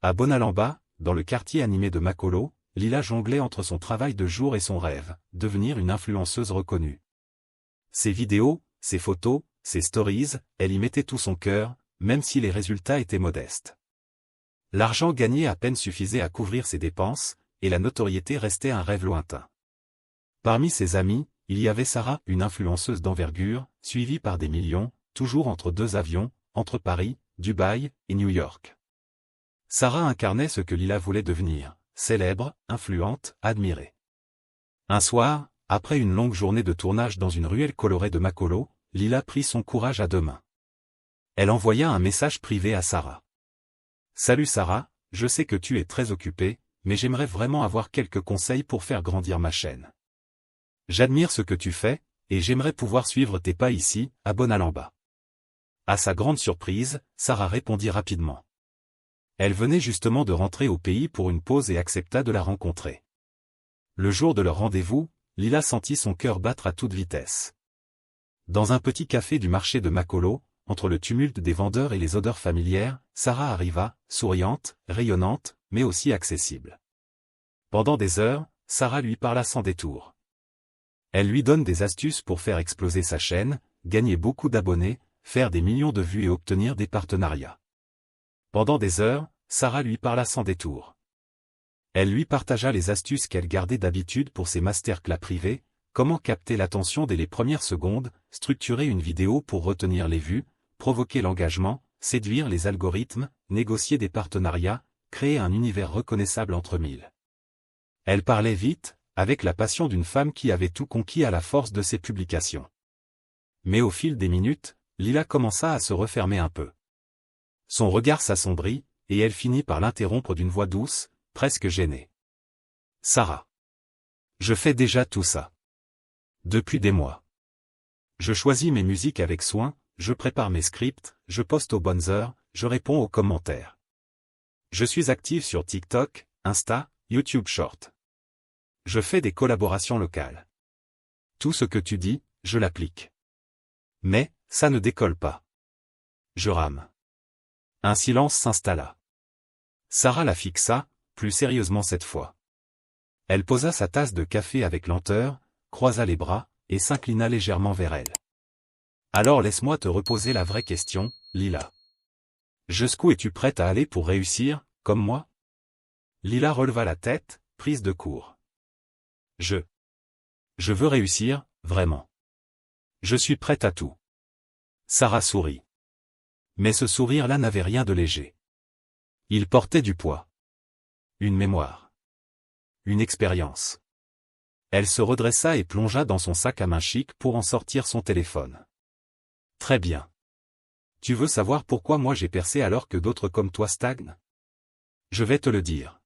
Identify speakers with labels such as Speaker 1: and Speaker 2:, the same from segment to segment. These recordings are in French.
Speaker 1: À Bonalamba, dans le quartier animé de Makolo, Lila jonglait entre son travail de jour et son rêve, devenir une influenceuse reconnue. Ses vidéos, ses photos, ses stories, elle y mettait tout son cœur, même si les résultats étaient modestes. L'argent gagné à peine suffisait à couvrir ses dépenses, et la notoriété restait un rêve lointain. Parmi ses amis, il y avait Sarah, une influenceuse d'envergure, suivie par des millions, toujours entre deux avions, entre Paris, Dubaï et New York. Sarah incarnait ce que Lila voulait devenir, célèbre, influente, admirée. Un soir, après une longue journée de tournage dans une ruelle colorée de Makolo, Lila prit son courage à deux mains. Elle envoya un message privé à Sarah. « Salut Sarah, je sais que tu es très occupée, mais j'aimerais vraiment avoir quelques conseils pour faire grandir ma chaîne. J'admire ce que tu fais, et j'aimerais pouvoir suivre tes pas ici, à Bonalamba. » À sa grande surprise, Sarah répondit rapidement. Elle venait justement de rentrer au pays pour une pause et accepta de la rencontrer. Le jour de leur rendez-vous, Lila sentit son cœur battre à toute vitesse. Dans un petit café du marché de Makolo, entre le tumulte des vendeurs et les odeurs familières, Sarah arriva, souriante, rayonnante, mais aussi accessible. Pendant des heures, Sarah lui parla sans détour. Elle lui donne des astuces pour faire exploser sa chaîne, gagner beaucoup d'abonnés, faire des millions de vues et obtenir des partenariats. Pendant des heures, Sarah lui parla sans détour. Elle lui partagea les astuces qu'elle gardait d'habitude pour ses masterclass privés, comment capter l'attention dès les premières secondes, structurer une vidéo pour retenir les vues, provoquer l'engagement, séduire les algorithmes, négocier des partenariats, créer un univers reconnaissable entre mille. Elle parlait vite, avec la passion d'une femme qui avait tout conquis à la force de ses publications. Mais au fil des minutes, Lila commença à se refermer un peu. Son regard s'assombrit, et elle finit par l'interrompre d'une voix douce, presque gênée. « Sarah. Je fais déjà tout ça. Depuis des mois. Je choisis mes musiques avec soin, je prépare mes scripts, je poste aux bonnes heures, je réponds aux commentaires. Je suis active sur TikTok, Insta, YouTube Short. Je fais des collaborations locales. Tout ce que tu dis, je l'applique. Mais, ça ne décolle pas. Je rame. » Un silence s'installa. Sarah la fixa, plus sérieusement cette fois. Elle posa sa tasse de café avec lenteur, croisa les bras, et s'inclina légèrement vers elle. « Alors laisse-moi te reposer la vraie question, Lila. Jusqu'où es-tu prête à aller pour réussir, comme moi ?» Lila releva la tête, prise de court. « Je veux réussir, vraiment. Je suis prête à tout. » Sarah sourit. Mais ce sourire-là n'avait rien de léger. Il portait du poids. Une mémoire. Une expérience. Elle se redressa et plongea dans son sac à main chic pour en sortir son téléphone. « Très bien. Tu veux savoir pourquoi moi j'ai percé alors que d'autres comme toi stagnent ? Je vais te le dire. »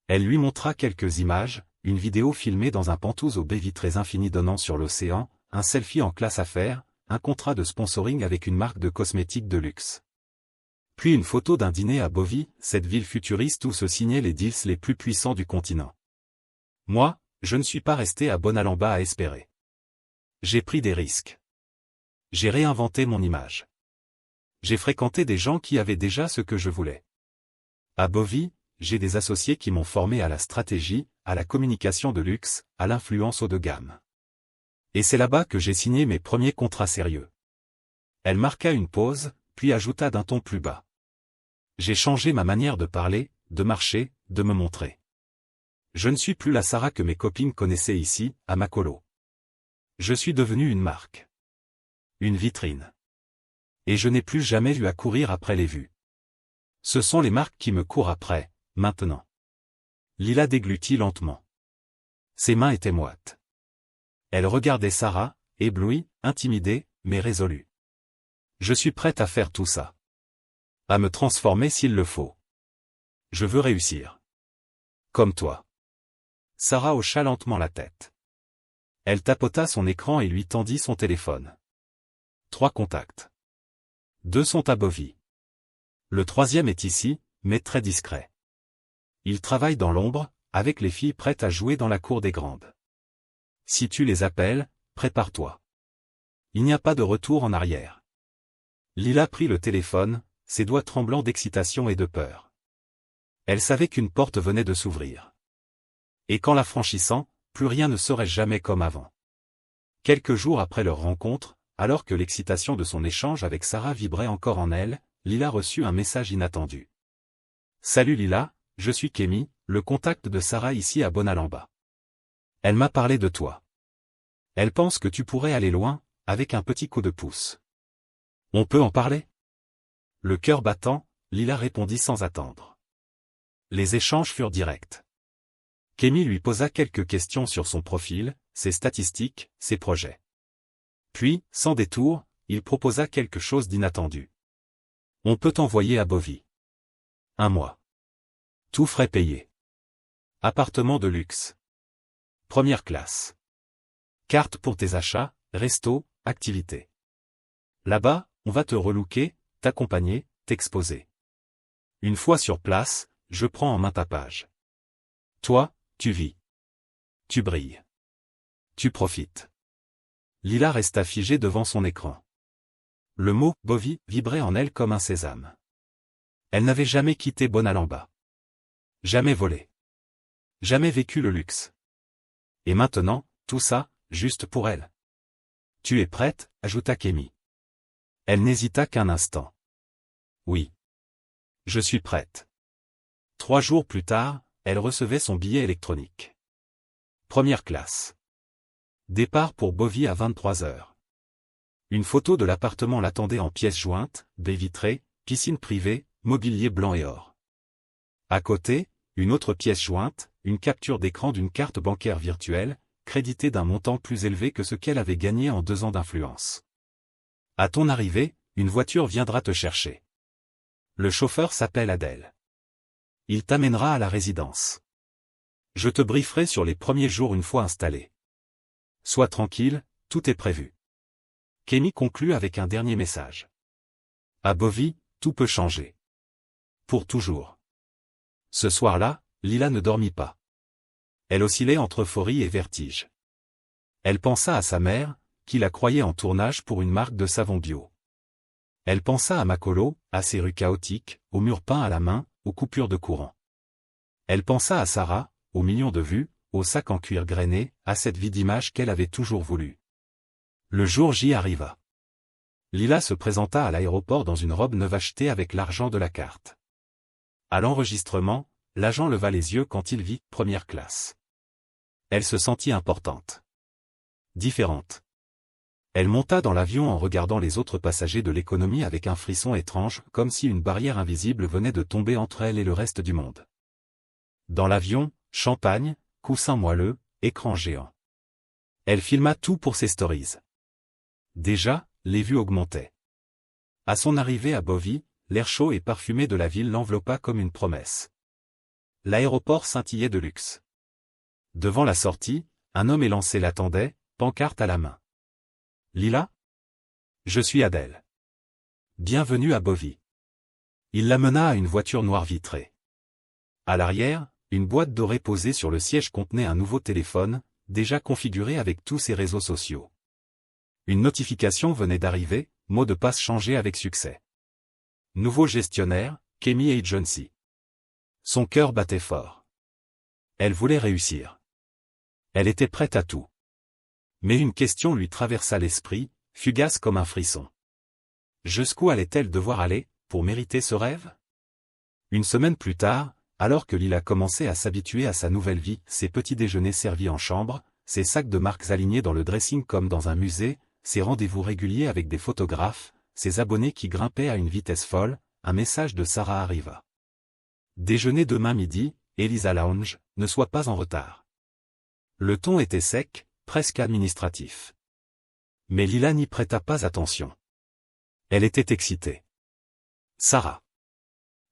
Speaker 1: Elle lui montra quelques images, une vidéo filmée dans un Penthouse aux baies vitrées infinies donnant sur l'océan, un selfie en classe affaires, un contrat de sponsoring avec une marque de cosmétiques de luxe. Puis une photo d'un dîner à Bovie, cette ville futuriste où se signaient les deals les plus puissants du continent. Moi, je ne suis pas resté à Bonalamba à espérer. J'ai pris des risques. J'ai réinventé mon image. J'ai fréquenté des gens qui avaient déjà ce que je voulais. À Bovie, j'ai des associés qui m'ont formé à la stratégie, à la communication de luxe, à l'influence haut de gamme. Et c'est là-bas que j'ai signé mes premiers contrats sérieux. Elle marqua une pause, puis ajouta d'un ton plus bas. J'ai changé ma manière de parler, de marcher, de me montrer. Je ne suis plus la Sarah que mes copines connaissaient ici, à Makolo. Je suis devenue une marque. Une vitrine. Et je n'ai plus jamais eu à courir après les vues. Ce sont les marques qui me courent après, maintenant. Lila déglutit lentement. Ses mains étaient moites. Elle regardait Sarah, éblouie, intimidée, mais résolue. Je suis prête à faire tout ça. À me transformer s'il le faut. Je veux réussir. Comme toi. Sarah hocha lentement la tête. Elle tapota son écran et lui tendit son téléphone. 3 contacts. 2 sont à Bovie. Le 3e est ici, mais très discret. Il travaille dans l'ombre, avec les filles prêtes à jouer dans la cour des grandes. Si tu les appelles, prépare-toi. Il n'y a pas de retour en arrière. Lila prit le téléphone, ses doigts tremblants d'excitation et de peur. Elle savait qu'une porte venait de s'ouvrir. Et qu'en la franchissant, plus rien ne serait jamais comme avant. Quelques jours après leur rencontre, alors que l'excitation de son échange avec Sarah vibrait encore en elle, Lila reçut un message inattendu. « Salut Lila, je suis Kémy, le contact de Sarah ici à Bonalamba. Elle m'a parlé de toi. Elle pense que tu pourrais aller loin, avec un petit coup de pouce. On peut en parler ?» Le cœur battant, Lila répondit sans attendre. Les échanges furent directs. Kémy lui posa quelques questions sur son profil, ses statistiques, ses projets. Puis, sans détour, il proposa quelque chose d'inattendu. « On peut t'envoyer à Bovie. 1 mois. Tout frais payés. Appartement de luxe. Première classe. Carte pour tes achats, resto, activités. Là-bas, on va te relooker, t'accompagner, t'exposer. Une fois sur place, je prends en main ta page. Toi, tu vis. Tu brilles. Tu profites. » Lila resta figée devant son écran. Le mot « Bovie » vibrait en elle comme un sésame. Elle n'avait jamais quitté Bonalamba. Jamais volé. Jamais vécu le luxe. Et maintenant, tout ça, juste pour elle. « Tu es prête ?» ajouta Kémy. Elle n'hésita qu'un instant. « Oui. Je suis prête. » 3 jours plus tard, elle recevait son billet électronique. Première classe. Départ pour Bovie à 23 heures. Une photo de l'appartement l'attendait en pièces jointes, baies vitrées, piscine privée, mobilier blanc et or. À côté, une autre pièce jointe, une capture d'écran d'une carte bancaire virtuelle, créditée d'un montant plus élevé que ce qu'elle avait gagné en 2 ans d'influence. À ton arrivée, une voiture viendra te chercher. Le chauffeur s'appelle Adèle. Il t'amènera à la résidence. Je te brieferai sur les premiers jours une fois installé. Sois tranquille, tout est prévu. Kémy conclut avec un dernier message. À Bovie, tout peut changer. Pour toujours. Ce soir-là, Lila ne dormit pas. Elle oscillait entre euphorie et vertige. Elle pensa à sa mère, qui la croyait en tournage pour une marque de savon bio. Elle pensa à Makolo, à ses rues chaotiques, aux murs peints à la main, aux coupures de courant. Elle pensa à Sarah, aux millions de vues, au sac en cuir grainé, à cette vie d'image qu'elle avait toujours voulu. Le jour J arriva. Lila se présenta à l'aéroport dans une robe neuve achetée avec l'argent de la carte. À l'enregistrement, l'agent leva les yeux quand il vit « première classe ». Elle se sentit importante. Différente. Elle monta dans l'avion en regardant les autres passagers de l'économie avec un frisson étrange, comme si une barrière invisible venait de tomber entre elle et le reste du monde. Dans l'avion, champagne, coussins moelleux, écran géant. Elle filma tout pour ses stories. Déjà, les vues augmentaient. À son arrivée à Bovie, l'air chaud et parfumé de la ville l'enveloppa comme une promesse. L'aéroport scintillait de luxe. Devant la sortie, un homme élancé l'attendait, pancarte à la main. « Lila ? Je suis Adèle. Bienvenue à Bovie. » Il l'amena à une voiture noire vitrée. À l'arrière, une boîte dorée posée sur le siège contenait un nouveau téléphone, déjà configuré avec tous ses réseaux sociaux. Une notification venait d'arriver, mot de passe changé avec succès. Nouveau gestionnaire, Kémy Agency. Son cœur battait fort. Elle voulait réussir. Elle était prête à tout. Mais une question lui traversa l'esprit, fugace comme un frisson. Jusqu'où allait-elle devoir aller, pour mériter ce rêve ? Une semaine plus tard, alors que Lila commençait à s'habituer à sa nouvelle vie, ses petits déjeuners servis en chambre, ses sacs de marques alignés dans le dressing comme dans un musée, ses rendez-vous réguliers avec des photographes, ses abonnés qui grimpaient à une vitesse folle, un message de Sarah arriva. Déjeuner demain midi, Elisa Lounge, ne sois pas en retard. Le ton était sec, presque administratif. Mais Lila n'y prêta pas attention. Elle était excitée. Sarah.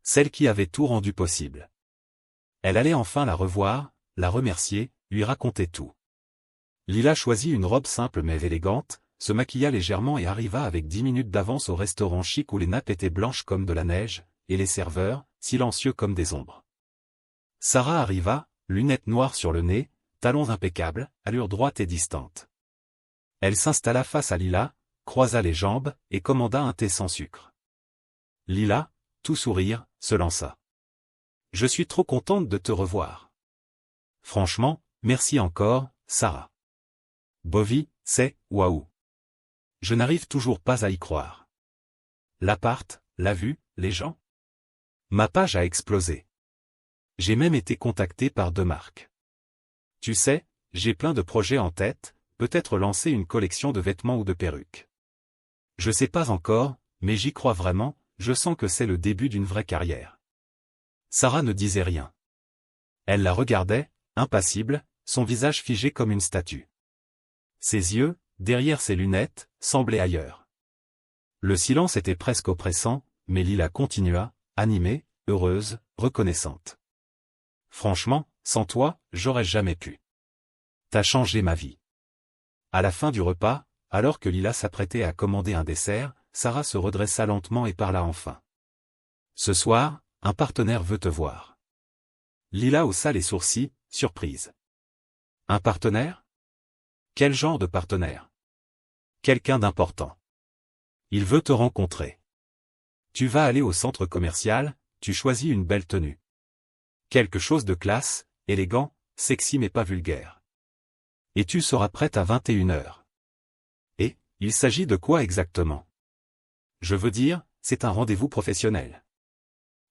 Speaker 1: Celle qui avait tout rendu possible. Elle allait enfin la revoir, la remercier, lui raconter tout. Lila choisit une robe simple mais élégante, se maquilla légèrement et arriva avec 10 minutes d'avance au restaurant chic où les nappes étaient blanches comme de la neige, et les serveurs, silencieux comme des ombres. Sarah arriva, lunettes noires sur le nez, talons impeccables, allure droite et distante. Elle s'installa face à Lila, croisa les jambes, et commanda un thé sans sucre. Lila, tout sourire, se lança. « Je suis trop contente de te revoir. Franchement, merci encore, Sarah. Bovie, c'est waouh. Je n'arrive toujours pas à y croire. L'appart, la vue, les gens. Ma page a explosé. J'ai même été contacté par 2 marques. Tu sais, j'ai plein de projets en tête, peut-être lancer une collection de vêtements ou de perruques. Je sais pas encore, mais j'y crois vraiment, je sens que c'est le début d'une vraie carrière. Sarah ne disait rien. Elle la regardait, impassible, son visage figé comme une statue. Ses yeux, derrière ses lunettes, semblaient ailleurs. Le silence était presque oppressant, mais Lila continua, animée, heureuse, reconnaissante. Franchement, sans toi, j'aurais jamais pu. T'as changé ma vie. À la fin du repas, alors que Lila s'apprêtait à commander un dessert, Sarah se redressa lentement et parla enfin. Ce soir, un partenaire veut te voir. Lila haussa les sourcils, surprise. Un partenaire? Quel genre de partenaire? Quelqu'un d'important. Il veut te rencontrer. Tu vas aller au centre commercial, tu choisis une belle tenue. Quelque chose de classe, élégant, sexy mais pas vulgaire. Et tu seras prête à 21h. Et, il s'agit de quoi exactement? Je veux dire, c'est un rendez-vous professionnel.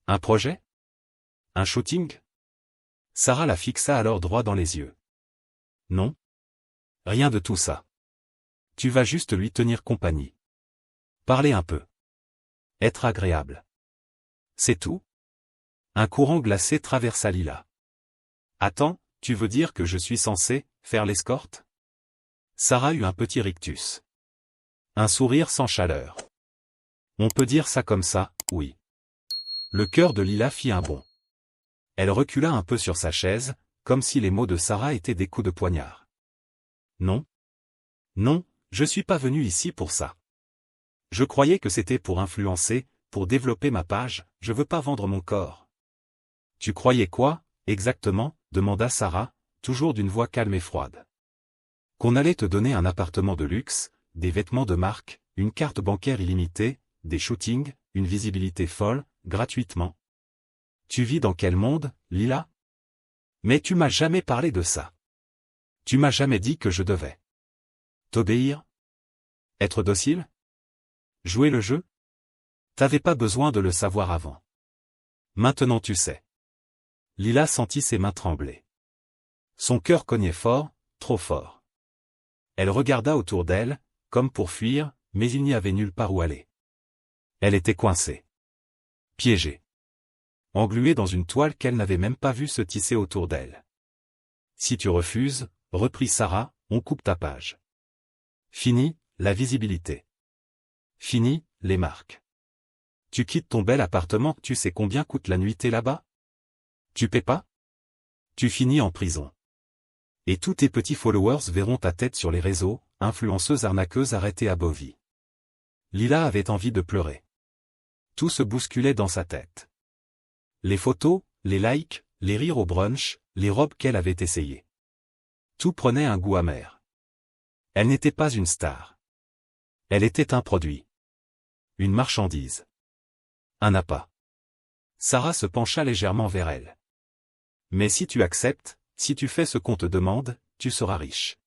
Speaker 1: Un projet? Un shooting? Sarah la fixa alors droit dans les yeux. Non? Rien de tout ça. Tu vas juste lui tenir compagnie. Parler un peu. Être agréable. C'est tout? Un courant glacé traversa Lila. Attends, tu veux dire que je suis censé faire l'escorte? Sarah eut un petit rictus. Un sourire sans chaleur. On peut dire ça comme ça, oui. Le cœur de Lila fit un bond. Elle recula un peu sur sa chaise, comme si les mots de Sarah étaient des coups de poignard. Non. Non, je suis pas venu ici pour ça. Je croyais que c'était pour influencer, pour développer ma page, je veux pas vendre mon corps. Tu croyais quoi, exactement, demanda Sarah, toujours d'une voix calme et froide. Qu'on allait te donner un appartement de luxe, des vêtements de marque, une carte bancaire illimitée, des shootings, une visibilité folle, gratuitement. Tu vis dans quel monde, Lila? Mais tu m'as jamais parlé de ça. Tu m'as jamais dit que je devais t'obéir? Être docile? Jouer le jeu? T'avais pas besoin de le savoir avant. Maintenant tu sais. Lila sentit ses mains trembler. Son cœur cognait fort, trop fort. Elle regarda autour d'elle, comme pour fuir, mais il n'y avait nulle part où aller. Elle était coincée. Piégée. Engluée dans une toile qu'elle n'avait même pas vue se tisser autour d'elle. Si tu refuses, reprit Sarah, on coupe ta page. Fini, la visibilité. Fini, les marques. Tu quittes ton bel appartement, tu sais combien coûte la nuitée là-bas? Tu paies pas? Tu finis en prison. Et tous tes petits followers verront ta tête sur les réseaux, influenceuse arnaqueuse arrêtée à Bovie. Lila avait envie de pleurer. Tout se bousculait dans sa tête. Les photos, les likes, les rires au brunch, les robes qu'elle avait essayées. Tout prenait un goût amer. Elle n'était pas une star. Elle était un produit. Une marchandise. Un appât. Sarah se pencha légèrement vers elle. Mais si tu acceptes, si tu fais ce qu'on te demande, tu seras riche.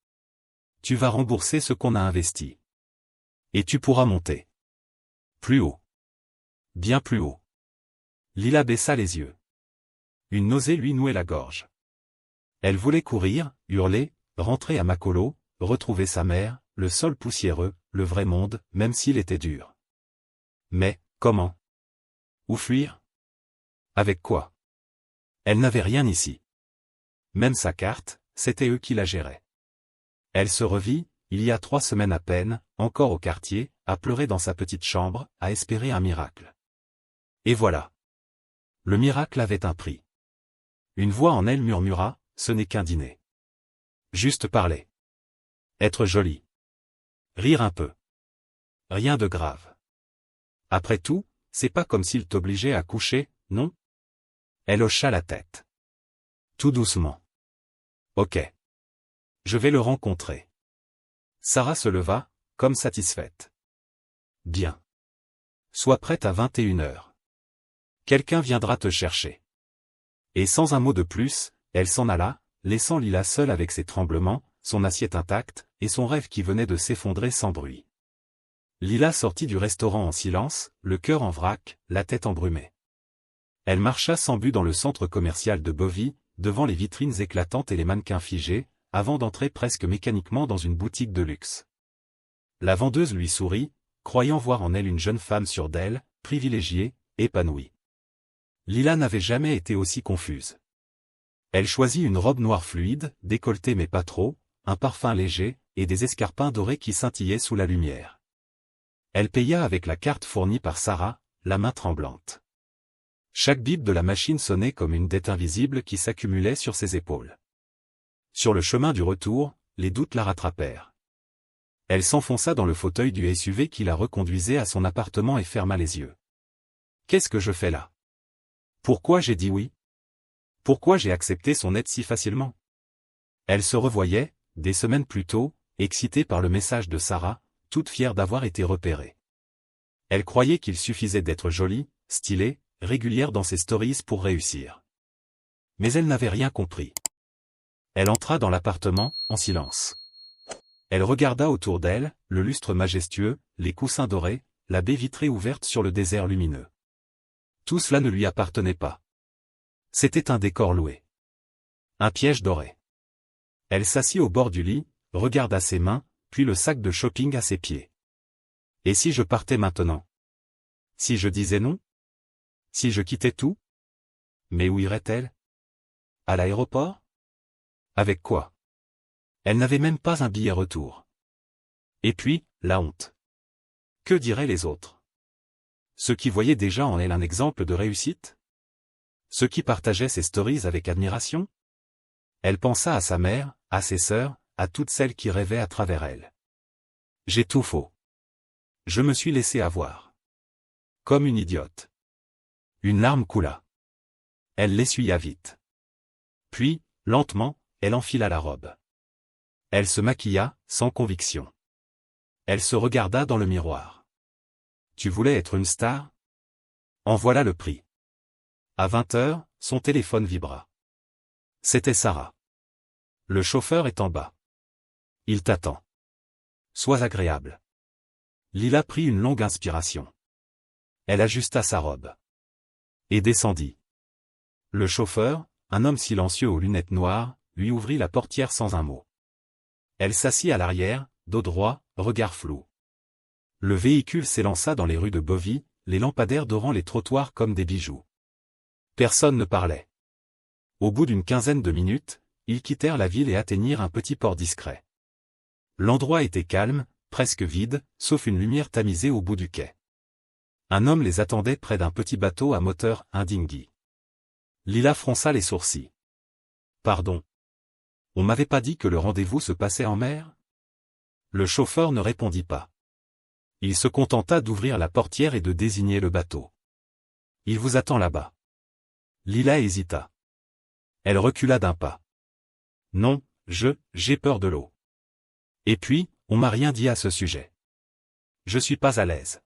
Speaker 1: Tu vas rembourser ce qu'on a investi. Et tu pourras monter. Plus haut. Bien plus haut. Lila baissa les yeux. Une nausée lui nouait la gorge. Elle voulait courir, hurler, rentrer à Makolo, retrouver sa mère, le sol poussiéreux, le vrai monde, même s'il était dur. Mais, comment? Où fuir? Avec quoi? Elle n'avait rien ici. Même sa carte, c'était eux qui la géraient. Elle se revit, il y a 3 semaines à peine, encore au quartier, à pleurer dans sa petite chambre, à espérer un miracle. Et voilà. Le miracle avait un prix. Une voix en elle murmura, ce n'est qu'un dîner. Juste parler. Être jolie. Rire un peu. Rien de grave. Après tout, c'est pas comme s'il t'obligeait à coucher, non? Elle hocha la tête. Tout doucement. Ok. Je vais le rencontrer. Sarah se leva, comme satisfaite. Bien. Sois prête à 21h. Quelqu'un viendra te chercher. Et sans un mot de plus, elle s'en alla, laissant Lila seule avec ses tremblements, son assiette intacte, et son rêve qui venait de s'effondrer sans bruit. Lila sortit du restaurant en silence, le cœur en vrac, la tête embrumée. Elle marcha sans but dans le centre commercial de Bovie, devant les vitrines éclatantes et les mannequins figés, avant d'entrer presque mécaniquement dans une boutique de luxe. La vendeuse lui sourit, croyant voir en elle une jeune femme sûre d'elle, privilégiée, épanouie. Lila n'avait jamais été aussi confuse. Elle choisit une robe noire fluide, décolletée mais pas trop, un parfum léger, et des escarpins dorés qui scintillaient sous la lumière. Elle paya avec la carte fournie par Sarah, la main tremblante. Chaque bip de la machine sonnait comme une dette invisible qui s'accumulait sur ses épaules. Sur le chemin du retour, les doutes la rattrapèrent. Elle s'enfonça dans le fauteuil du SUV qui la reconduisait à son appartement et ferma les yeux. Qu'est-ce que je fais là? Pourquoi j'ai dit oui? Pourquoi j'ai accepté son aide si facilement? Elle se revoyait, des semaines plus tôt, excitée par le message de Sarah, toute fière d'avoir été repérée. Elle croyait qu'il suffisait d'être jolie, stylée, régulière dans ses stories pour réussir. Mais elle n'avait rien compris. Elle entra dans l'appartement, en silence. Elle regarda autour d'elle, le lustre majestueux, les coussins dorés, la baie vitrée ouverte sur le désert lumineux. Tout cela ne lui appartenait pas. C'était un décor loué. Un piège doré. Elle s'assit au bord du lit, regarda ses mains, puis le sac de shopping à ses pieds. Et si je partais maintenant? Si je disais non? Si je quittais tout? Mais où irait-elle? À l'aéroport? Avec quoi? Elle n'avait même pas un billet retour. Et puis, la honte. Que diraient les autres? Ceux qui voyaient déjà en elle un exemple de réussite? Ceux qui partageaient ses stories avec admiration? Elle pensa à sa mère, à ses sœurs, à toutes celles qui rêvaient à travers elle. J'ai tout faux. Je me suis laissé avoir. Comme une idiote. Une larme coula. Elle l'essuya vite. Puis, lentement, elle enfila la robe. Elle se maquilla, sans conviction. Elle se regarda dans le miroir. Tu voulais être une star? En voilà le prix. À 20h, son téléphone vibra. C'était Sarah. Le chauffeur est en bas. Il t'attend. Sois agréable. Lila prit une longue inspiration. Elle ajusta sa robe. Et descendit. Le chauffeur, un homme silencieux aux lunettes noires, lui ouvrit la portière sans un mot. Elle s'assit à l'arrière, dos droit, regard flou. Le véhicule s'élança dans les rues de Bovie, les lampadaires dorant les trottoirs comme des bijoux. Personne ne parlait. Au bout d'une quinzaine de minutes, ils quittèrent la ville et atteignirent un petit port discret. L'endroit était calme, presque vide, sauf une lumière tamisée au bout du quai. Un homme les attendait près d'un petit bateau à moteur, un dinghy. Lila fronça les sourcils. Pardon. On m'avait pas dit que le rendez-vous se passait en mer? Le chauffeur ne répondit pas. Il se contenta d'ouvrir la portière et de désigner le bateau. Il vous attend là-bas. Lila hésita. Elle recula d'un pas. Non, j'ai peur de l'eau. Et puis, on m'a rien dit à ce sujet. Je suis pas à l'aise.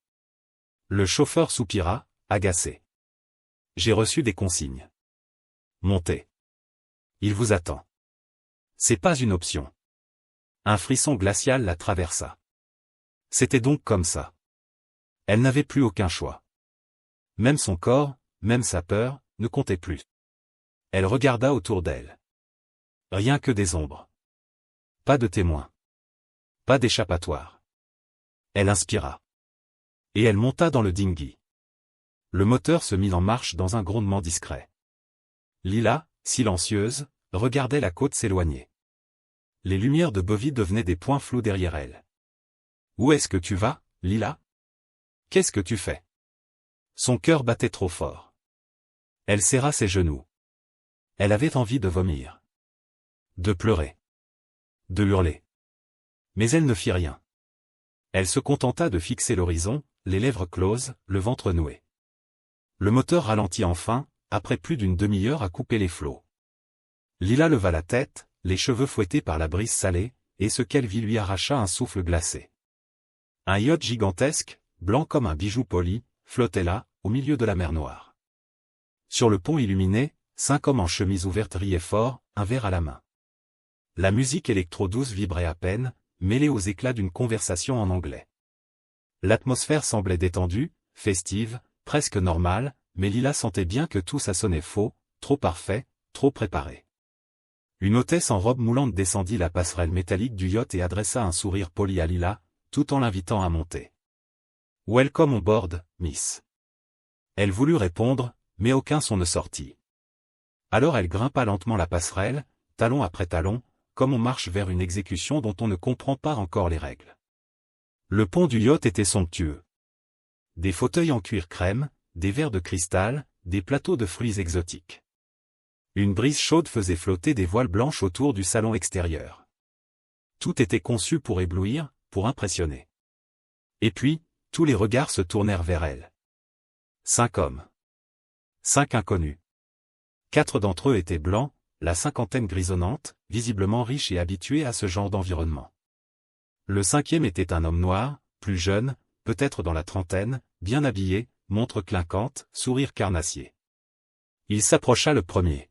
Speaker 1: Le chauffeur soupira, agacé. J'ai reçu des consignes. Montez. Il vous attend. C'est pas une option. Un frisson glacial la traversa. C'était donc comme ça. Elle n'avait plus aucun choix. Même son corps, même sa peur, ne comptaient plus. Elle regarda autour d'elle. Rien que des ombres. Pas de témoins. Pas d'échappatoire. Elle inspira. Et elle monta dans le dinghy. Le moteur se mit en marche dans un grondement discret. Lila, silencieuse, regardait la côte s'éloigner. Les lumières de Bovie devenaient des points flous derrière elle. Où est-ce que tu vas, Lila? Qu'est-ce que tu fais? Son cœur battait trop fort. Elle serra ses genoux. Elle avait envie de vomir. De pleurer. De hurler. Mais elle ne fit rien. Elle se contenta de fixer l'horizon, les lèvres closes, le ventre noué. Le moteur ralentit enfin, après plus d'une demi-heure à couper les flots. Lila leva la tête, les cheveux fouettés par la brise salée, et ce qu'elle vit lui arracha un souffle glacé. Un yacht gigantesque, blanc comme un bijou poli, flottait là, au milieu de la mer Noire. Sur le pont illuminé, 5 hommes en chemise ouverte riaient fort, un verre à la main. La musique électro-douce vibrait à peine, mêlée aux éclats d'une conversation en anglais. L'atmosphère semblait détendue, festive, presque normale, mais Lila sentait bien que tout ça sonnait faux, trop parfait, trop préparé. Une hôtesse en robe moulante descendit la passerelle métallique du yacht et adressa un sourire poli à Lila, tout en l'invitant à monter. « Welcome on board, miss. » Elle voulut répondre, mais aucun son ne sortit. Alors elle grimpa lentement la passerelle, talon après talon, comme on marche vers une exécution dont on ne comprend pas encore les règles. Le pont du yacht était somptueux. Des fauteuils en cuir crème, des verres de cristal, des plateaux de fruits exotiques. Une brise chaude faisait flotter des voiles blanches autour du salon extérieur. Tout était conçu pour éblouir, pour impressionner. Et puis, tous les regards se tournèrent vers elle. 5 hommes. 5 inconnus. 4 d'entre eux étaient blancs, la cinquantaine grisonnante, visiblement riche et habituée à ce genre d'environnement. Le 5e était un homme noir, plus jeune, peut-être dans la trentaine, bien habillé, montre clinquante, sourire carnassier. Il s'approcha le premier.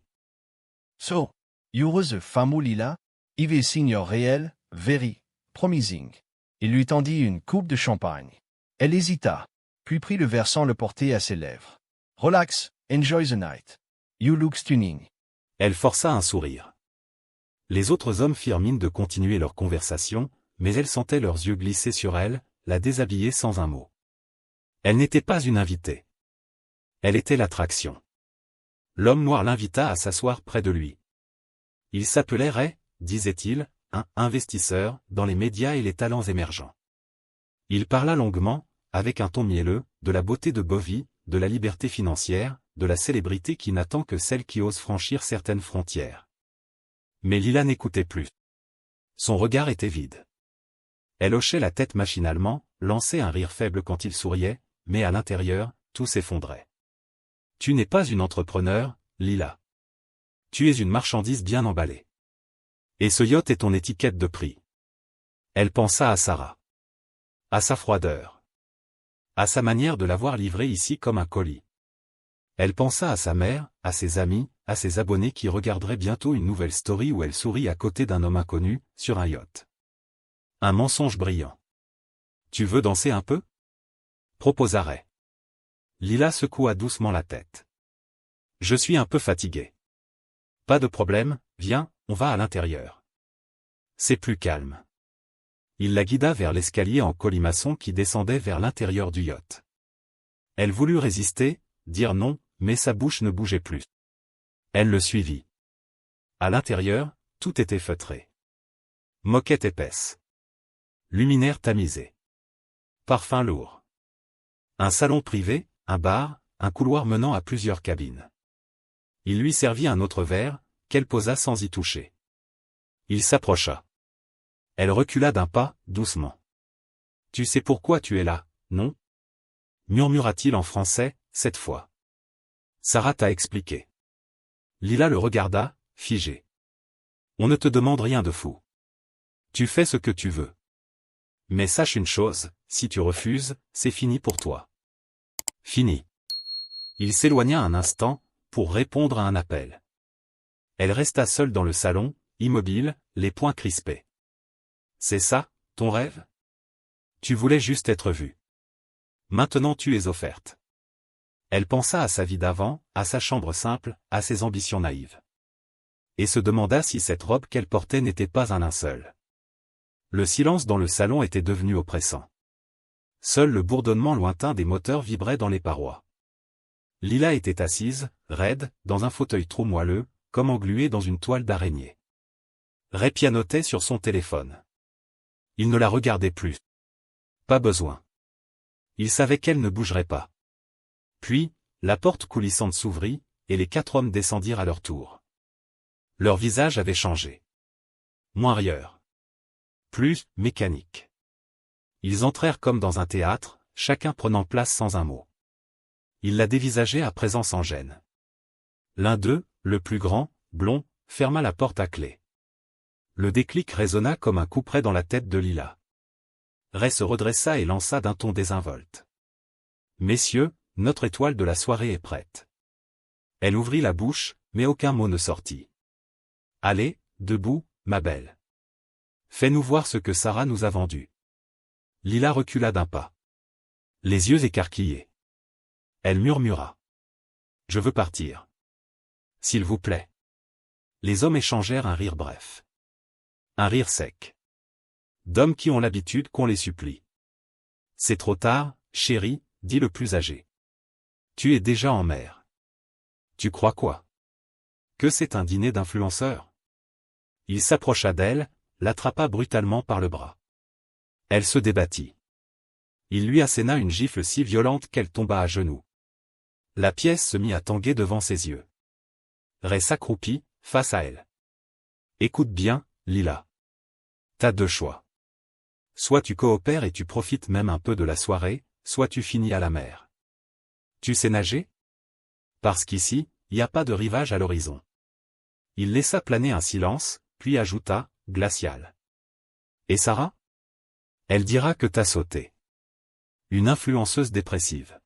Speaker 2: So, you was a famo Lila, Yves signor réel, very, promising. Il lui tendit une coupe de champagne. Elle hésita, puis prit le verre sans le porter à ses lèvres. Relax, enjoy the night. You look stunning.
Speaker 1: Elle força un sourire. Les autres hommes firent mine de continuer leur conversation, mais elle sentait leurs yeux glisser sur elle, la déshabiller sans un mot. Elle n'était pas une invitée. Elle était l'attraction. L'homme noir l'invita à s'asseoir près de lui. Il s'appelait Ray, disait-il, un investisseur dans les médias et les talents émergents. Il parla longuement, avec un ton mielleux, de la beauté de Bovie, de la liberté financière, de la célébrité qui n'attend que celle qui ose franchir certaines frontières. Mais Lila n'écoutait plus. Son regard était vide. Elle hochait la tête machinalement, lançait un rire faible quand il souriait, mais à l'intérieur, tout s'effondrait. Tu n'es pas une entrepreneur, Lila. Tu es une marchandise bien emballée. Et ce yacht est ton étiquette de prix. Elle pensa à Sarah. À sa froideur. À sa manière de l'avoir livré ici comme un colis. Elle pensa à sa mère, à ses amis, à ses abonnés qui regarderaient bientôt une nouvelle story où elle sourit à côté d'un homme inconnu, sur un yacht. Un mensonge brillant. Tu veux danser un peu? Proposa Ray. Lila secoua doucement la tête. Je suis un peu fatigué. Pas de problème, viens, on va à l'intérieur. C'est plus calme. Il la guida vers l'escalier en colimaçon qui descendait vers l'intérieur du yacht. Elle voulut résister, dire non, mais sa bouche ne bougeait plus. Elle le suivit. À l'intérieur, tout était feutré. Moquette épaisse. Luminaire tamisé. Parfum lourd. Un salon privé, un bar, un couloir menant à plusieurs cabines. Il lui servit un autre verre, qu'elle posa sans y toucher. Il s'approcha. Elle recula d'un pas, doucement. « Tu sais pourquoi tu es là, non » murmura-t-il en français, cette fois. Sarah t'a expliqué. Lila le regarda, figé. On ne te demande rien de fou. Tu fais ce que tu veux. Mais sache une chose, si tu refuses, c'est fini pour toi. Fini. Il s'éloigna un instant, pour répondre à un appel. Elle resta seule dans le salon, immobile, les poings crispés. C'est ça, ton rêve? Tu voulais juste être vue. Maintenant tu es offerte. Elle pensa à sa vie d'avant, à sa chambre simple, à ses ambitions naïves. Et se demanda si cette robe qu'elle portait n'était pas un linceul. Le silence dans le salon était devenu oppressant. Seul le bourdonnement lointain des moteurs vibrait dans les parois. Lila était assise, raide, dans un fauteuil trop moelleux, comme engluée dans une toile d'araignée. Ray pianotait sur son téléphone. Il ne la regardait plus. Pas besoin. Il savait qu'elle ne bougerait pas. Puis, la porte coulissante s'ouvrit, et les 4 hommes descendirent à leur tour. Leur visage avait changé. Moins rieurs. Plus mécanique. Ils entrèrent comme dans un théâtre, chacun prenant place sans un mot. Ils la dévisageaient à présent sans gêne. L'un d'eux, le plus grand, blond, ferma la porte à clé. Le déclic résonna comme un couperet dans la tête de Lila. Ray se redressa et lança d'un ton désinvolte. « Messieurs, notre étoile de la soirée est prête. » Elle ouvrit la bouche, mais aucun mot ne sortit. Allez, debout, ma belle. Fais-nous voir ce que Sarah nous a vendu. Lila recula d'un pas. Les yeux écarquillés. Elle murmura. Je veux partir. S'il vous plaît. Les hommes échangèrent un rire bref. Un rire sec. D'hommes qui ont l'habitude qu'on les supplie. C'est trop tard, chérie, dit le plus âgé. Tu es déjà en mer. Tu crois quoi? Que c'est un dîner d'influenceurs? Il s'approcha d'elle, l'attrapa brutalement par le bras. Elle se débattit. Il lui asséna une gifle si violente qu'elle tomba à genoux. La pièce se mit à tanguer devant ses yeux. Ray s'accroupit, face à elle. Écoute bien, Lila. T'as deux choix. Soit tu coopères et tu profites même un peu de la soirée, soit tu finis à la mer. Tu sais nager? Parce qu'ici, y a pas de rivage à l'horizon. Il laissa planer un silence, puis ajouta, glacial. Et Sarah? Elle dira que t'as sauté. Une influenceuse dépressive.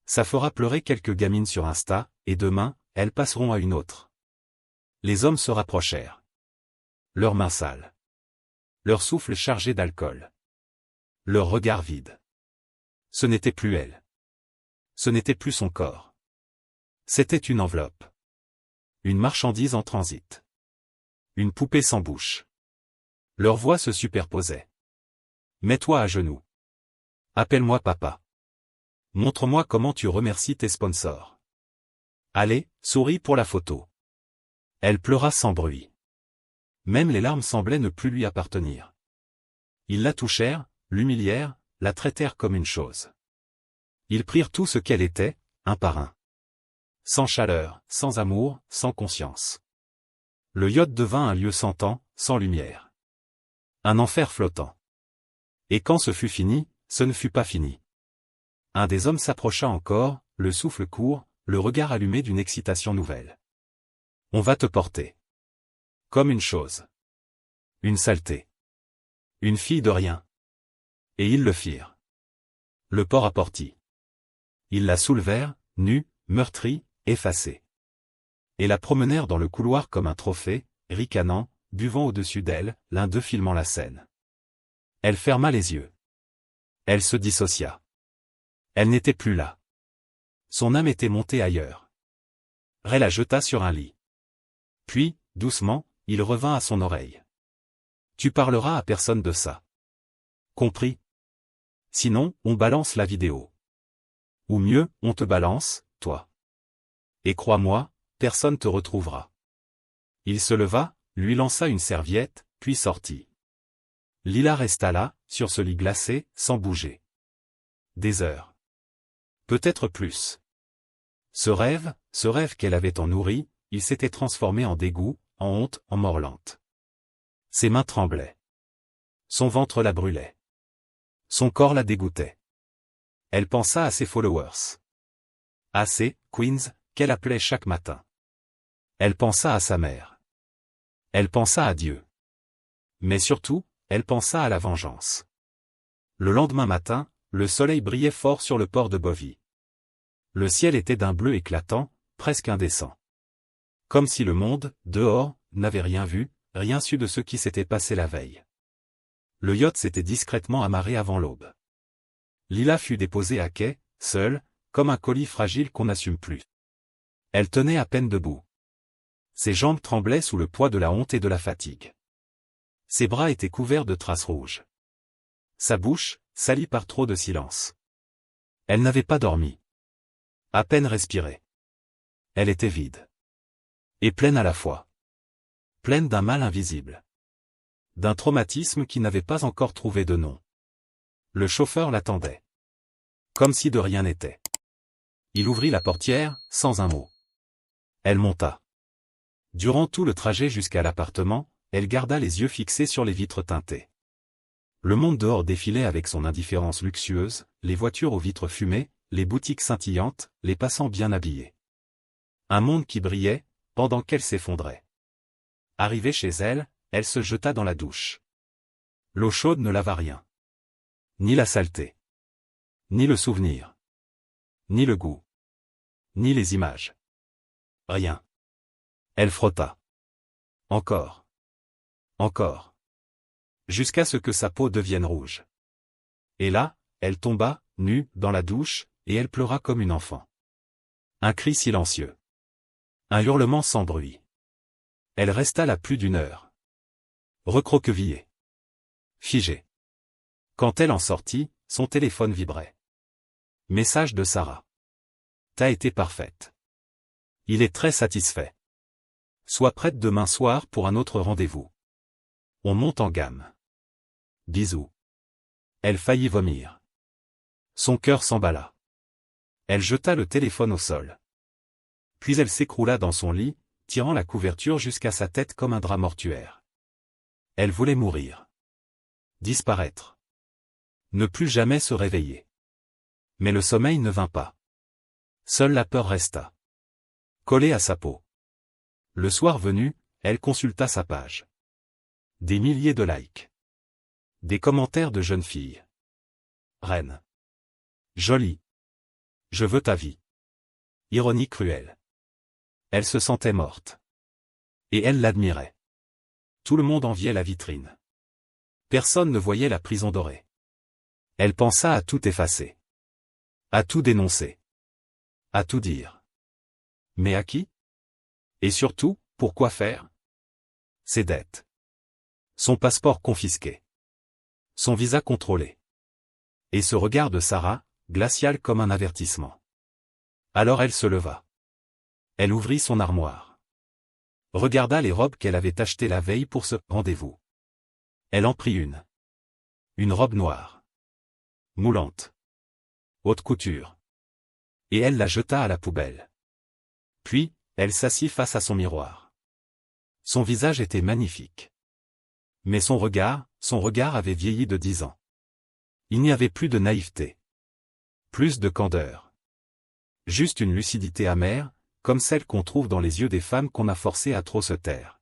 Speaker 1: Ça fera pleurer quelques gamines sur Insta, et demain, elles passeront à une autre. Les hommes se rapprochèrent. Leurs mains sales. Leur souffle chargé d'alcool. Leur regard vide. Ce n'était plus elle. Ce n'était plus son corps. C'était une enveloppe. Une marchandise en transit. Une poupée sans bouche. Leurs voix se superposaient. Mets-toi à genoux. Appelle-moi papa. Montre-moi comment tu remercies tes sponsors. Allez, souris pour la photo. Elle pleura sans bruit. Même les larmes semblaient ne plus lui appartenir. Ils la touchèrent, l'humilièrent, la traitèrent comme une chose. Ils prirent tout ce qu'elle était, un par un. Sans chaleur, sans amour, sans conscience. Le yacht devint un lieu sans temps, sans lumière. Un enfer flottant. Et quand ce fut fini, ce ne fut pas fini. Un des hommes s'approcha encore, le souffle court, le regard allumé d'une excitation nouvelle. On va te porter. Comme une chose. Une saleté. Une fille de rien. Et ils le firent. Le port apportit. Ils la soulevèrent, nue, meurtrie, effacée. Et la promenèrent dans le couloir comme un trophée, ricanant, buvant au-dessus d'elle, l'un d'eux filmant la scène. Elle ferma les yeux. Elle se dissocia. Elle n'était plus là. Son âme était montée ailleurs. Ray la jeta sur un lit. Puis, doucement, il revint à son oreille. Tu parleras à personne de ça. Compris? Sinon, on balance la vidéo. Ou mieux, on te balance, toi. Et crois-moi, personne te retrouvera. Il se leva, lui lança une serviette, puis sortit. Lila resta là, sur ce lit glacé, sans bouger. Des heures. Peut-être plus. Ce rêve qu'elle avait tant nourri, il s'était transformé en dégoût, en honte, en morlante. Ses mains tremblaient. Son ventre la brûlait. Son corps la dégoûtait. Elle pensa à ses followers. À ses queens, qu'elle appelait chaque matin. Elle pensa à sa mère. Elle pensa à Dieu. Mais surtout, elle pensa à la vengeance. Le lendemain matin, le soleil brillait fort sur le port de Bovie. Le ciel était d'un bleu éclatant, presque indécent. Comme si le monde, dehors, n'avait rien vu, rien su de ce qui s'était passé la veille. Le yacht s'était discrètement amarré avant l'aube. Lila fut déposée à quai, seule, comme un colis fragile qu'on n'assume plus. Elle tenait à peine debout. Ses jambes tremblaient sous le poids de la honte et de la fatigue. Ses bras étaient couverts de traces rouges. Sa bouche, salie par trop de silence. Elle n'avait pas dormi. À peine respiré. Elle était vide. Et pleine à la fois. Pleine d'un mal invisible. D'un traumatisme qui n'avait pas encore trouvé de nom. Le chauffeur l'attendait. Comme si de rien n'était. Il ouvrit la portière, sans un mot. Elle monta. Durant tout le trajet jusqu'à l'appartement, elle garda les yeux fixés sur les vitres teintées. Le monde dehors défilait avec son indifférence luxueuse, les voitures aux vitres fumées, les boutiques scintillantes, les passants bien habillés. Un monde qui brillait, pendant qu'elle s'effondrait. Arrivée chez elle, elle se jeta dans la douche. L'eau chaude ne lava rien. Ni la saleté. Ni le souvenir. Ni le goût. Ni les images. Rien. Elle frotta. Encore. Encore. Jusqu'à ce que sa peau devienne rouge. Et là, elle tomba, nue, dans la douche, et elle pleura comme une enfant. Un cri silencieux. Un hurlement sans bruit. Elle resta là plus d'une heure. Recroquevillée. Figée. Quand elle en sortit, son téléphone vibrait. Message de Sarah. T'as été parfaite. Il est très satisfait. Sois prête demain soir pour un autre rendez-vous. On monte en gamme. Bisous. Elle faillit vomir. Son cœur s'emballa. Elle jeta le téléphone au sol. Puis elle s'écroula dans son lit, tirant la couverture jusqu'à sa tête comme un drap mortuaire. Elle voulait mourir. Disparaître. Ne plus jamais se réveiller. Mais le sommeil ne vint pas. Seule la peur resta. Collée à sa peau. Le soir venu, elle consulta sa page. Des milliers de likes. Des commentaires de jeunes filles. Reine. Jolie. Je veux ta vie. Ironie cruelle. Elle se sentait morte. Et elle l'admirait. Tout le monde enviait la vitrine. Personne ne voyait la prison dorée. Elle pensa à tout effacer. À tout dénoncer. À tout dire. Mais à qui? Et surtout, pourquoi faire? Ses dettes. Son passeport confisqué. Son visa contrôlé. Et ce regard de Sarah, glacial comme un avertissement. Alors elle se leva. Elle ouvrit son armoire. Regarda les robes qu'elle avait achetées la veille pour ce rendez-vous. Elle en prit une. Une robe noire. Moulante. Haute couture. Et elle la jeta à la poubelle. Puis, elle s'assit face à son miroir. Son visage était magnifique. Mais son regard avait vieilli de 10 ans. Il n'y avait plus de naïveté. Plus de candeur. Juste une lucidité amère, comme celle qu'on trouve dans les yeux des femmes qu'on a forcées à trop se taire.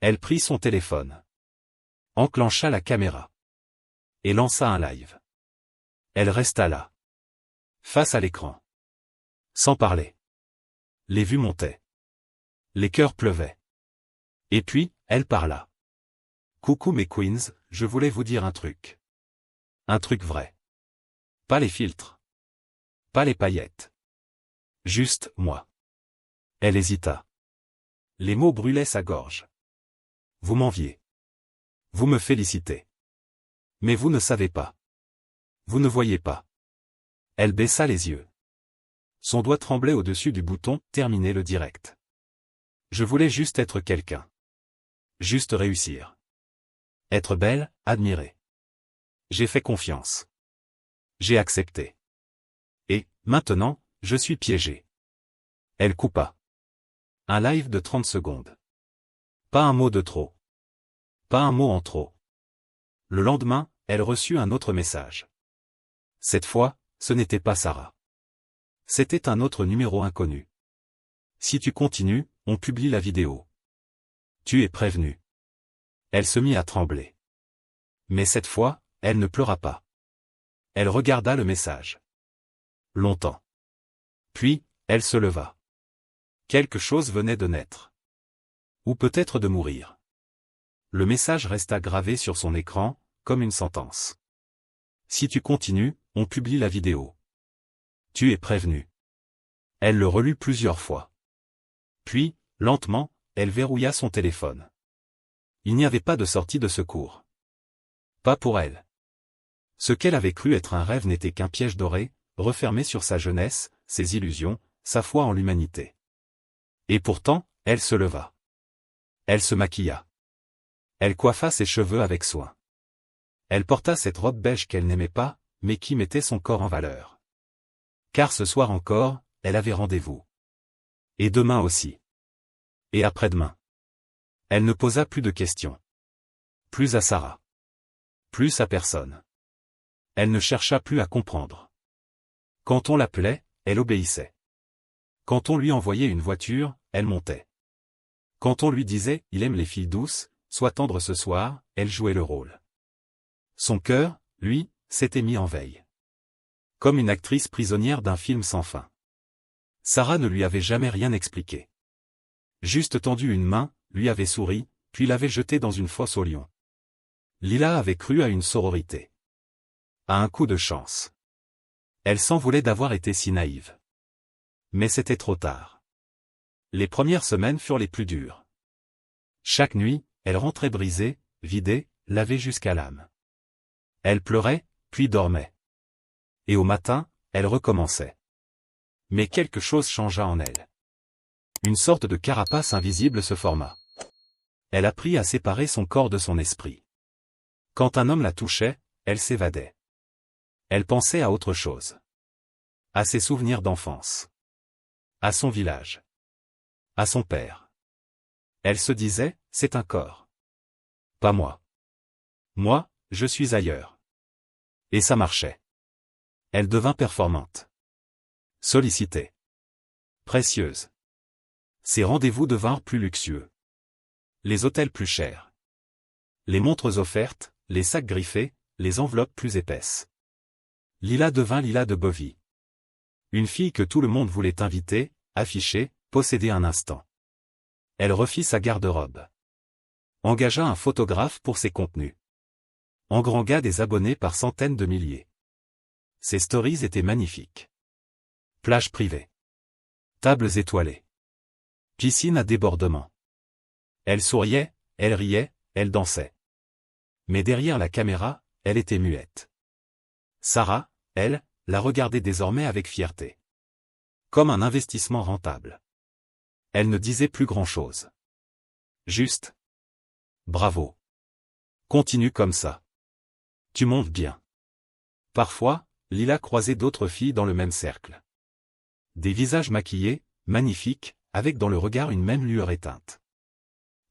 Speaker 1: Elle prit son téléphone. Enclencha la caméra. Et lança un live. Elle resta là. Face à l'écran. Sans parler. Les vues montaient. Les cœurs pleuvaient. Et puis, elle parla. Coucou mes queens, je voulais vous dire un truc. Un truc vrai. Pas les filtres. Pas les paillettes. Juste, moi. Elle hésita. Les mots brûlaient sa gorge. Vous m'enviez. Vous me félicitez. Mais vous ne savez pas. Vous ne voyez pas. Elle baissa les yeux. Son doigt tremblait au-dessus du bouton « Terminer le direct ». Je voulais juste être quelqu'un. Juste réussir. Être belle, admirée. J'ai fait confiance. J'ai accepté. Et, maintenant, je suis piégée. Elle coupa. Un live de 30 secondes. Pas un mot de trop. Pas un mot en trop. Le lendemain, elle reçut un autre message. Cette fois, ce n'était pas Sarah. C'était un autre numéro inconnu. Si tu continues, on publie la vidéo. Tu es prévenu. Elle se mit à trembler. Mais cette fois, elle ne pleura pas. Elle regarda le message. Longtemps. Puis, elle se leva. Quelque chose venait de naître. Ou peut-être de mourir. Le message resta gravé sur son écran, comme une sentence. Si tu continues, on publie la vidéo. Tu es prévenu. Elle le relut plusieurs fois. Puis, lentement, elle verrouilla son téléphone. Il n'y avait pas de sortie de secours. Pas pour elle. Ce qu'elle avait cru être un rêve n'était qu'un piège doré, refermé sur sa jeunesse, ses illusions, sa foi en l'humanité. Et pourtant, elle se leva. Elle se maquilla. Elle coiffa ses cheveux avec soin. Elle porta cette robe beige qu'elle n'aimait pas, mais qui mettait son corps en valeur. Car ce soir encore, elle avait rendez-vous. Et demain aussi. Et après-demain. Elle ne posa plus de questions. Plus à Sarah. Plus à personne. Elle ne chercha plus à comprendre. Quand on l'appelait, elle obéissait. Quand on lui envoyait une voiture, elle montait. Quand on lui disait « il aime les filles douces, sois tendre ce soir », elle jouait le rôle. Son cœur, lui, s'était mis en veille. Comme une actrice prisonnière d'un film sans fin. Sarah ne lui avait jamais rien expliqué. Juste tendu une main, lui avait souri, puis l'avait jeté dans une fosse aux lions. Lila avait cru à une sororité. À un coup de chance. Elle s'en voulait d'avoir été si naïve. Mais c'était trop tard. Les premières semaines furent les plus dures. Chaque nuit, elle rentrait brisée, vidée, lavée jusqu'à l'âme. Elle pleurait, puis dormait. Et au matin, elle recommençait. Mais quelque chose changea en elle. Une sorte de carapace invisible se forma. Elle apprit à séparer son corps de son esprit. Quand un homme la touchait, elle s'évadait. Elle pensait à autre chose. À ses souvenirs d'enfance. À son village. À son père. Elle se disait, c'est un corps. Pas moi. Moi, je suis ailleurs. Et ça marchait. Elle devint performante. Sollicitée. Précieuse. Ses rendez-vous devinrent plus luxueux. Les hôtels plus chers. Les montres offertes, les sacs griffés, les enveloppes plus épaisses. Lila devint Lila de Bovie. Une fille que tout le monde voulait inviter, afficher, posséder un instant. Elle refit sa garde-robe. Engagea un photographe pour ses contenus. Engrangua des abonnés par centaines de milliers. Ses stories étaient magnifiques. Plages privées. Tables étoilées. Piscine à débordement. Elle souriait, elle riait, elle dansait. Mais derrière la caméra, elle était muette. Sarah, elle, la regardait désormais avec fierté. Comme un investissement rentable. Elle ne disait plus grand-chose. Juste. Bravo. Continue comme ça. Tu montes bien. Parfois, Lila croisait d'autres filles dans le même cercle. Des visages maquillés, magnifiques, avec dans le regard une même lueur éteinte.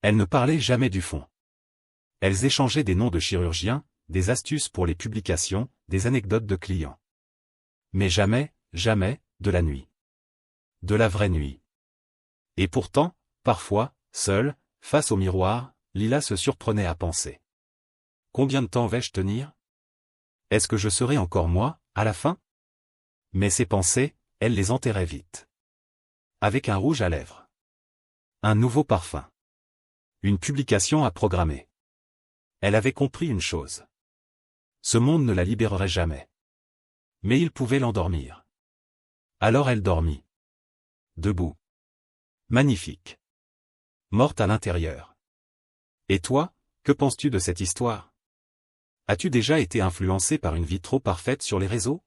Speaker 1: Elles ne parlaient jamais du fond. Elles échangeaient des noms de chirurgiens, des astuces pour les publications, des anecdotes de clients. Mais jamais, jamais, de la nuit. De la vraie nuit. Et pourtant, parfois, seule, face au miroir, Lila se surprenait à penser. Combien de temps vais-je tenir? Est-ce que je serai encore moi, à la fin? Mais ces pensées, elle les enterrait vite. Avec un rouge à lèvres. Un nouveau parfum. Une publication à programmer. Elle avait compris une chose. Ce monde ne la libérerait jamais. Mais il pouvait l'endormir. Alors elle dormit. Debout. Magnifique. Morte à l'intérieur. Et toi, que penses-tu de cette histoire? As-tu déjà été influencé par une vie trop parfaite sur les réseaux?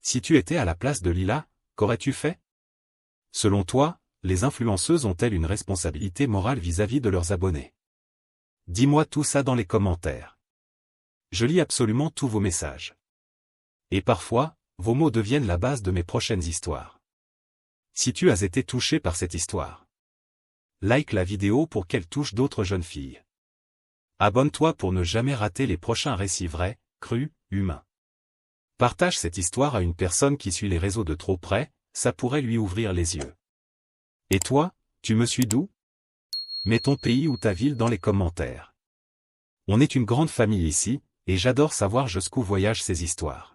Speaker 1: Si tu étais à la place de Lila, qu'aurais-tu fait? Selon toi, les influenceuses ont-elles une responsabilité morale vis-à-vis de leurs abonnés? Dis-moi tout ça dans les commentaires. Je lis absolument tous vos messages. Et parfois, vos mots deviennent la base de mes prochaines histoires. Si tu as été touché par cette histoire, like la vidéo pour qu'elle touche d'autres jeunes filles. Abonne-toi pour ne jamais rater les prochains récits vrais, crus, humains. Partage cette histoire à une personne qui suit les réseaux de trop près, ça pourrait lui ouvrir les yeux. Et toi, tu me suis d'où? Mets ton pays ou ta ville dans les commentaires. On est une grande famille ici, et j'adore savoir jusqu'où voyagent ces histoires.